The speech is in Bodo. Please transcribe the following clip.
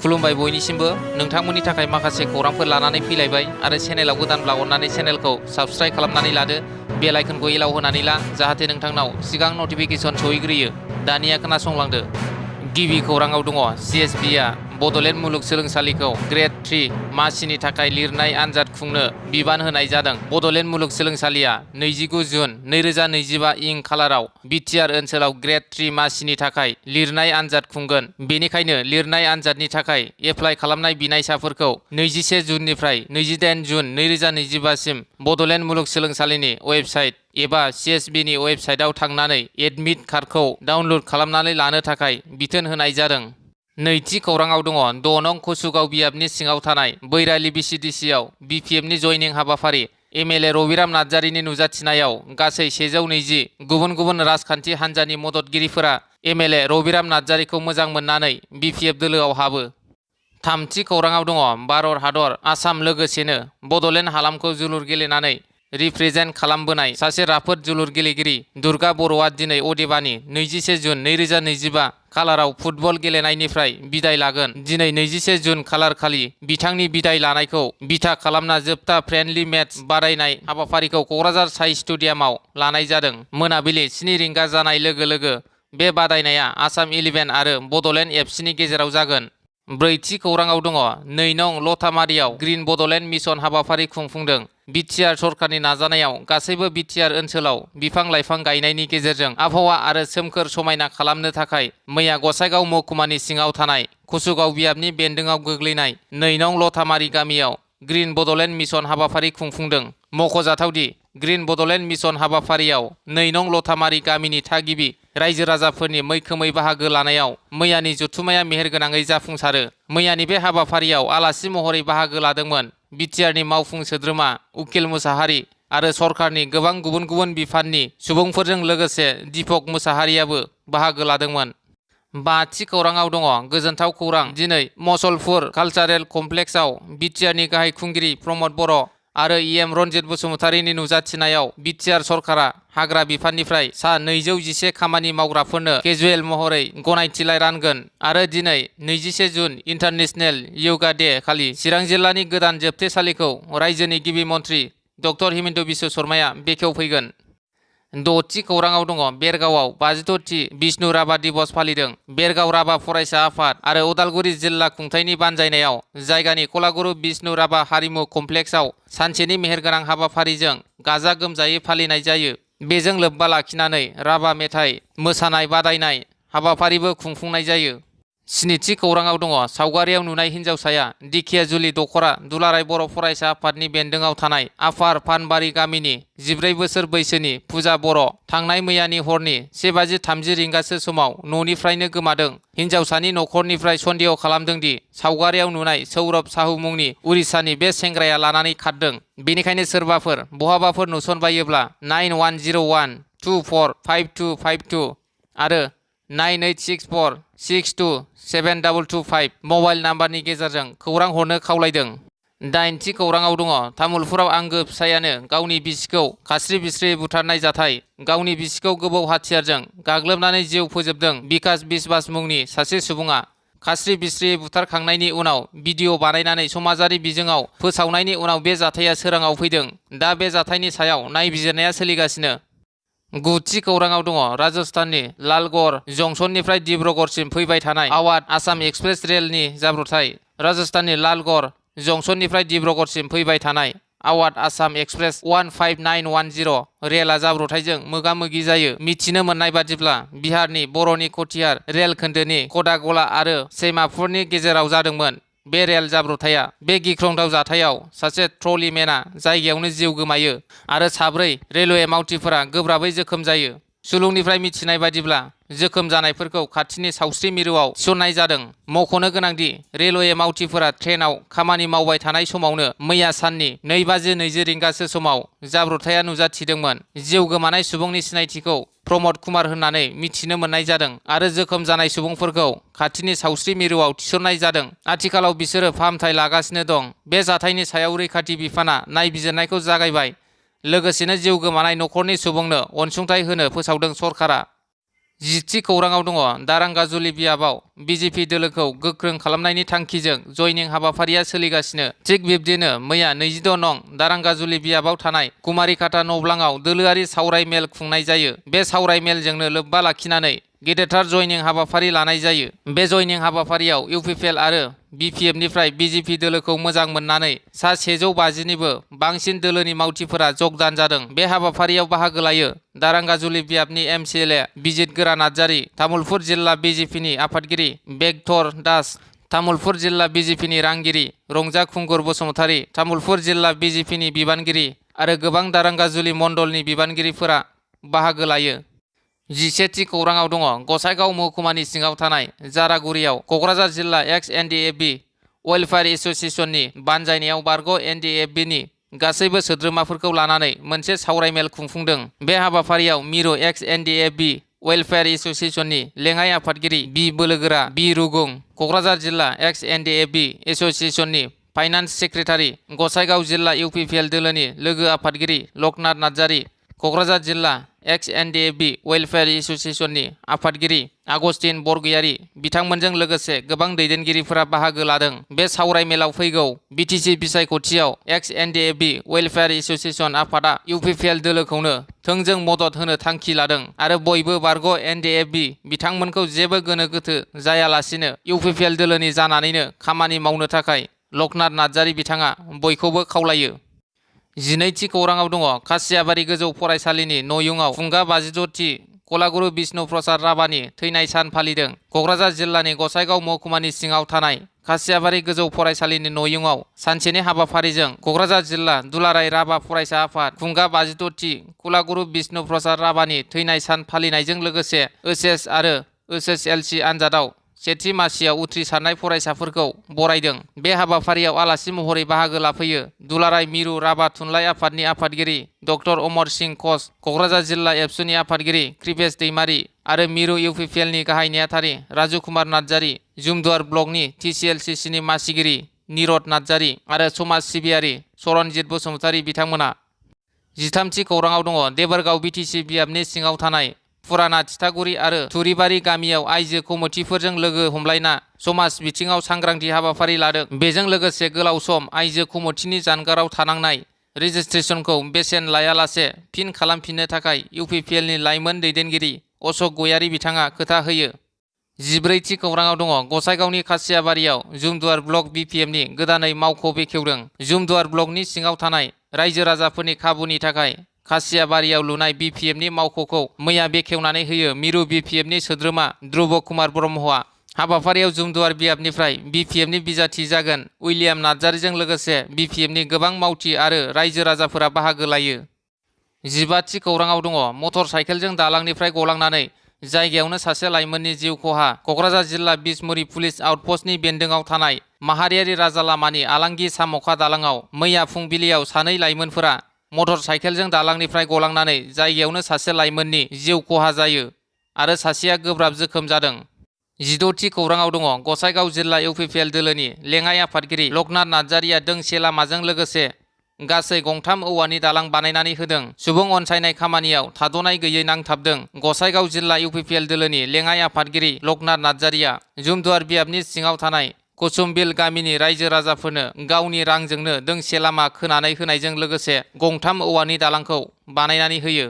खुलुमबाय बयनिसिमबो नोंथांमोननि थाखाय माखासे खौरांफोर लानानै फैलायबाय आरो चेनेलाव गोदानब्ला अननानै चेनेलखौ साबस्क्राइब खालामनानै लादो बेल आइकनखौ एलाव होनानै ला जाहाथे नोंथांनाव सिगां नटिफिकेसन सहैग्रोयो दानिया खोनासंलांदो गिबि खौराङाव दङ CSBआ बड'लेण्ड मुलुगसोलोंसालिखौ ग्रेड 3 मासिनि थाखाय लिरनाय आनजाद खुंनो बिबान होनाय जादों। बड'लेण्ड मुलुगसोलोंसालिया 29 जुन 2025 इं खालाराव BTR ओनसोलाव ग्रेड 3 मासिनि थाखाय लिरनाय आनजाद खुंगोन। बेनिखायनो लिरनाय आनजादनि थाखाय एप्लाइ खालामनाय बिनायसाफोरखौ 21 जुननिफ्राय 28 जुन 2025 सिम बड'लेण्ड मुलुगसोलोंसालिनि वेबसाइट एबा CSBनि वेबसाइटआव थांनानै एडमिट कार्डखौ डाउनलड खालामनानै लानो थाखाय बिथोन होनाय जादों। नैथि खौराङाव दङ 6 नं कसुगाव बियाबनि सिङाव थानाय बैरालि BCDCआव BPFनि जयनिं हाबाफारि MLA रबिराम नार्जारिनि नुजाथिनायाव गासै 120 गुबुन गुबुन राजखान्थि हान्जानि मददगिरिफोरा MLA रबिराम नार्जारिखौ मोजां मोननानै BPF दोलोआव हाबो। थामथि खौराङाव दङ भारत हादर आसाम लोगोसेनो बड'लेण्ड हालामखौ जोलुर गेलेनानै रिप्रेजेन्ट खालामबोनाय सासे राफोद जोलुर गेलेगिरि दुर्गा बर'आ दिनै अदेबानि 21 जुन 2025 खालाराव फुटबल गेलेनायनिफ्राय बिदाय लागोन। दिनै 21 जुन खालार खालि बिथांनि बिदाय लानायखौ बिथा खालामना जोबथा फ्रेन्डलि मेच बादायनाय हाबाफारिखौ क'क्राझार साइ स्टेडियामाव लानाय जादों। मोनाबिलि 7 रिंगा जानाय लोगो लोगो बे बादायनाया आसाम 11 आरो बड'लेण्ड FCनि गेजेराव जागोन। ब्रैथि खौराङाव दङ 2 नं लथामारियाव ग्रिन बड'लेण्ड मिशन हाबाफारि खुंफुंदों। BTR सरकारनि नाजानायाव गासैबो BTR ओनसोलाव बिफां लाइफां गायनायनि गेजेरजों आबहावा आरो सोमखोर समायना खालामनो थाखाय मैया गसाइगाव महकुमानि सिङाव थानाय कसुगाव बियाबनि बेन्दोंआव गोग्लैनाय 2 नं लथामारि गामियाव ग्रिन बड'लेण्ड मिशन हाबाफारि खुंफुंदों। मख'जाथावदि ग्रिन बड'लेण्ड मिशन हाबाफारियाव 2 नं लथामारि गामिनि थागिबि रायजो राजाफोरनि मैखोमै बाहागो लानायाव मैयानि जथुमाया मेहेरगोनाङै जाफुंसारो। मैयानि बे हाबाफारियाव आलासि महरै बाहागो लादोंमोन BTRनि मावफुं सोद्रोमा उकिल मुसाहारि आरो सरकारनि गोबां गुबुन गुबुन बिफाननि सुबुंफोरजों लोगोसे दीपक मुसाहारियाबो बाहागो लादोंमोन। बाथि खौराङाव दङ गोजोनथाव खौरां दिनै मसलपुर कालचारेल कमप्लेक्सआव BTRनि गाहाय खुंगिरि प्रमद बर' आरो EM रन्जित बसुमतारिनि नुजाथिनायाव BTR सरकारा हाग्रा बिफाननिफ्राय सा 211 खामानि मावग्राफोरनो केजुएल महरै गनायथिलाइ रानगोन आरो दिनै 21 जुन इन्टारनेशनेल योगा डे खालि चिरां जिल्लानि गोदान जोबथेसालिखौ रायजोनि गिबि मन्थ्रि डक्टर हिमन्त बिश्व शर्माया बेखेवफैगोन। द'थि खौराङाव दङ बेरगावआव 56थि बिष्णु राभा दिवस फालिदों। बेरगाव राभा फरायसा आफाद आरो उदालगुरि जिल्ला खुंथायनि बानजायनायाव जायगानि कलागुरु बिष्णु राभा हारिमु कमप्लेक्सआव सानसेनि मेहेरगोनां हाबाफारिजों गाजा गोमजायै फालिनाय जायो। बेजों लोब्बा लाखिनानै राभा मेथाइ मोसानाय बादायनाय हाबाफारिबो खुंफुंनाय जायो। स्निथि खौराङाव दङ सावगारियाव नुनाय हिन्जावसाया दिखियाजुलि दख'रा दुलाराय बर' फरायसा आफादनि बेन्दोंआव थानाय आफार फानबारि गामिनि 14 बोसोर बैसोनि फुजा बर' थांनाय मैयानि हरनि 1:30 रिंगासो समाव न'निफ्रायनो गोमादों। हिन्जावसानि न'खरनिफ्राय सन्देह खालामदों दि सावगारियाव नुनाय सौरभ साहु मुंनि उरिष्यानि बे सेंग्राया लानानै खारदों। बेनिखायनो सोरबाफोर बहाबाफोर नुसनबायोब्ला 9101245252 आरो 9864627225 मबाइल नाम्बारनि गेजेरजों खौरां हरनो खावलायदों। दाइनथि खौराङाव दङ तामुलपुराव आंगो फिसायानो गावनि बिसिखौ खास्रि बिस्रि बुथारनाय जाथाय। गावनि बिसिखौ गोबौ हाथियारजों गाग्लोबनानै जिउ फोजोबदों बिकास बिस्वास मुंनि सासे सुबुङा। खास्रि बिस्रि बुथारखांनायनि उनाव भिडिअ बानायनानै समाजारि बिजोङाव फोसावनायनि उनाव बे जाथाया सोराङाव फैदों। दा बे जाथायनि सायाव नायबिजिरनाया सोलिगासिनो। गुथि खौराङाव दङ राजस्थाननि लालगड़ जंक्शननिफ्राय डिब्रुगड़सिम फैबाय थानाय आवाध आसाम एक्सप्रेस रेलनि जाब्रबथाय। राजस्थाननि लालगड़ जंक्शननिफ्राय डिब्रुगड़सिम फैबाय थानाय आवाध आसाम एक्सप्रेस 15910 रेलआ जाब्रबथायजों मोगा मोगि जायो। मिथिनो मोननाय बादिब्ला बिहारनि बर'नि कटिहार रेल खोन्दोनि कडागला आरो सैमापुरनि गेजेराव जादोंमोन बे रेल जाब्रबथाया। बे गिख्रंथाव जाथायाव सासे ट्रलिमेनआ जायगायावनो जिउ गोमायो आरो 4 रेलवे मावथिफोरा गोब्राबै जोखोम जायो। सुलुंनिफ्राय मिथिनाय बादिब्ला जोखोम जानायफोरखौ खाथिनि सावस्रि मिरुआव थिसननाय जादों। मख'नो गोनांदि रेलवे मावथिफोरा ट्रेनाव खामानि मावबाय थानाय समावनो मैया साननि 2:20 रिंगासो समाव जाब्रबथाया नुजाथिदोंमोन। जिउ गोमानाय सुबुंनि सिनायथिखौ प्रमद कुमार होननानै मिथिनो मोननाय जादों आरो जोखोम जानाय सुबुंफोरखौ खाथिनि सावस्रि मिरुआव थिसननाय जादों। आथिखालाव बिसोरो फाहामथाय लागासिनो दं। बे जाथायनि सायाव रैखाथि बिफाना नायबिजिरनायखौ जागायबाय। लोगोसेनो जिउ गोमानाय न'खरनि सुबुंनो अनसुंथाइ होनो फोसावदों सरकारा। जिथि खौराङाव दङ दारांगाजुलि बियाबाव बिजेपि दोलोखौ गोख्रों खालामनायनि थांखिजों जयनिं हाबाफारिया सोलिगासिनो। थिग बिब्दिनो मैया 26 नं दारांगाजुलि बियाबाव थानाय कुमारिकाटा नब्लाङाव दोलोआरि सावराय मेल खुंनाय जायो। बे सावराय मेलजोंनो लोब्बा लाखिनानै गेदेरथार जयनिं हाबाफारि लानाय जायो। बे जयनिं हाबाफारियाव इउपिपिएल आरो बिपिएफनिफ्राय बिजेपि दोलोखौ मोजां मोननानै सा 150निबो बांसिन दोलोनि मावथिफोरा जगदान जादों। बे हाबाफारियाव बाहागो लायो दारांगाजुलि बियाबनि एमसिएलए बिजित गोरा नार्जारि, तामुलपुर जिल्ला बिजेपिनि आफादगिरि बेगथर दास, तामुलपुर जिल्ला बिजेपिनि रांगिरि रंजा खुंगुर बसुमतारी, तामुलपुर जिल्ला बिजेपिनि बिबानगिरि आरो गोबां दारांगाजुलि मण्डलनि बिबानगिरिफोरा बाहागो लायो। 17थि खौराङाव दङ गसाइगाव महकुमानि सिङाव थानाय जारागुरियाव क'क्राझार जिल्ला एक्स एनडिएफबि वेलफेयार एस'सिएशननि बानजायनायाव बारग' एनडिएफबिनि गासैबो सोद्रोमाफोरखौ लानानै मोनसे सावरायमेल खुंफुंदों। बे हाबाफारियाव मिरु एक्स एनडिएफबि वेलफेयार एस'सिएशननि लेङाइ आफादगिरि बि बोलोगोरा बि रुगुं, क'क्राझार जिल्ला एक्स एनडिएफबि एस'सिएशननि फाइनान्स सेक्रेटारि, गसाइगाव जिल्ला इउपिपिएल दोलोनि लोगो आफादगिरि लकनाथ नार्जारि, क'क्राझार जिल्ला एक्स एनडिएफबि वेलफेयार एस'सिएशननि आफादगिरि आगस्तिन बरगयारि बिथांमोनजों लोगोसे गोबां दैदेनगिरिफोरा बाहागो लादों। बे सावरायमेलाव फैगौ बिटिसि बिसायख'थियाव एक्स एनडिएफबि वेलफेयार एस'सिएशन आफादा इउपिपिएल दोलोखौनो थोंजों मदद होनो थांखि लादों आरो बयबो बारग' एनडिएफबि बिथांमोनखौ जेबो गोनो गोथो जायालासिनो इउपिपिएल दोलोनि जानानैनो खामानि मावनो थाखाय लकनाथ नार्जारि बिथाङा बयखौबो खावलायो। 12थि खौराङाव दङ खासियाबारि गोजौ फरायसालिनि नयुङाव फुंगा 56थि कलागुरु बिष्णु प्रसाद राभानि थैनाय सान फालिदों। क'क्राझार जिल्लानि गसाइगाव महकुमानि सिङाव थानाय खासियाबारि गोजौ फरायसालिनि नयुङाव सानसेनि हाबाफारिजों क'क्राझार जिल्ला दुलाराय राभा फरायसा आफाद फुंगा 56थि कलागुरु बिष्णु प्रसाद राभानि थैनाय सान फालिनायजों लोगोसे ओइचएस आरो ओइचएसएलसि आनजादाव सेथि मासियाव उथ्रिसारनाय फरायसाफोरखौ बरायदों। बे हाबाफारियाव आलासि महरै बाहागो लाफैयो दुलाराय मिरु राभा थुनलाइ आफादनि आफादगिरि डक्टर अमर सिंह कच, क'क्राझार जिल्ला एबसुनि आफादगिरि कृपेश दैमारि आरो मिरु इउपिपिएलनि गाहाय नेहाथारि राजु कुमार नार्जारि, जुमदुवार ब्लकनि टिसिएलसिसिनि मासिगिरि निरद नार्जारि आरो समाज सिबियारि सरनजित बसुमतारी बिथांमोना। 13थि खौराङाव दङ देबोरगाव बिटिसि बियाबनि सिङाव थानाय फुराना थिथागुरि आरो थुरिबारि गामियाव आइजो कमिटिफोरजों लोगो हमलायना समाज बिथिङाव सांग्रांथि हाबाफारि लादों। बेजों लोगोसे गोलाव सम आइजो कमिटिनि जानगाराव थानांनाय रेजिस्ट्रेशनखौ बेसेन लायालासे फिन खालामफिननो थाखाय इउपिपिएलनि लाइमोन दैदेनगिरि अशक गयारि बिथाङा खोथा होयो। 14थि खौराङाव दङ गसाइगावनि खासियाबारियाव जुमदुवार ब्लक बिपिएफनि गोदानै मावख' बेखेवदों। जुमदुवार ब्लकनि सिङाव थानाय रायजो राजाफोरनि खाबुनि थाखाय खासियाबारियाव लुनाय बिपिएफनि मावख'खौ मैया बेखेवनानै होयो मिरु बिपिएफनि सोद्रोमा ध्रुब कुमार ब्रह्मआ। हाबाफारियाव जुमदुवार बियाबनिफ्राय बिपिएफनि बिजाथि जागोन उइलियाम नार्जारिजों लोगोसे बिपिएफनि गोबां मावथि आरो रायजो राजाफोरा बाहागो लायो। 15थि खौराङाव दङ मटर साइकेलजों दालांनिफ्राय गलांनानै जायगायावनो सासे लाइमोननि जिउ खहा। क'क्राझार जिल्ला बिसमुरि पुलिस आउटपस्टनि बेन्दोङाव थानाय माहारियारि राजा लामानि आलांगि सामखा दालाङाव मैया फुंबिलियाव सानै लाइमोनफोरा मटर साइकेलजों दालांनिफ्राय गलांनानै जायगायावनो सासे लाइमोननि जिउ खहा जायो आरो सासेया गोब्राब जोखोम जादों। 16थि खौराङाव दङ गसाइगाव जिल्ला इउपिपिएल दोलोनि लेङाइ आफादगिरि लकनाथ नार्जारिया दोंसे लामाजों लोगोसे गासै गंथाम औवानि दालां बानायनानै होदों। सुबुं अनसायनाय खामानियाव थाद'नाय गैयै नांथाबदों। गसाइगाव जिल्ला इउपिपिएल दोलोनि लेङाइ आफादगिरि लकनाथ नार्जारिया जुमदुवार बियाबनि सिङाव थानाय कुसुमबिल गामिनि रायजो राजाफोरनो गावनि रांजोंनो दोंसे लामा खोनानै होनायजों लोगोसे गंथाम औवानि दालांखौ बानायनानै होयो।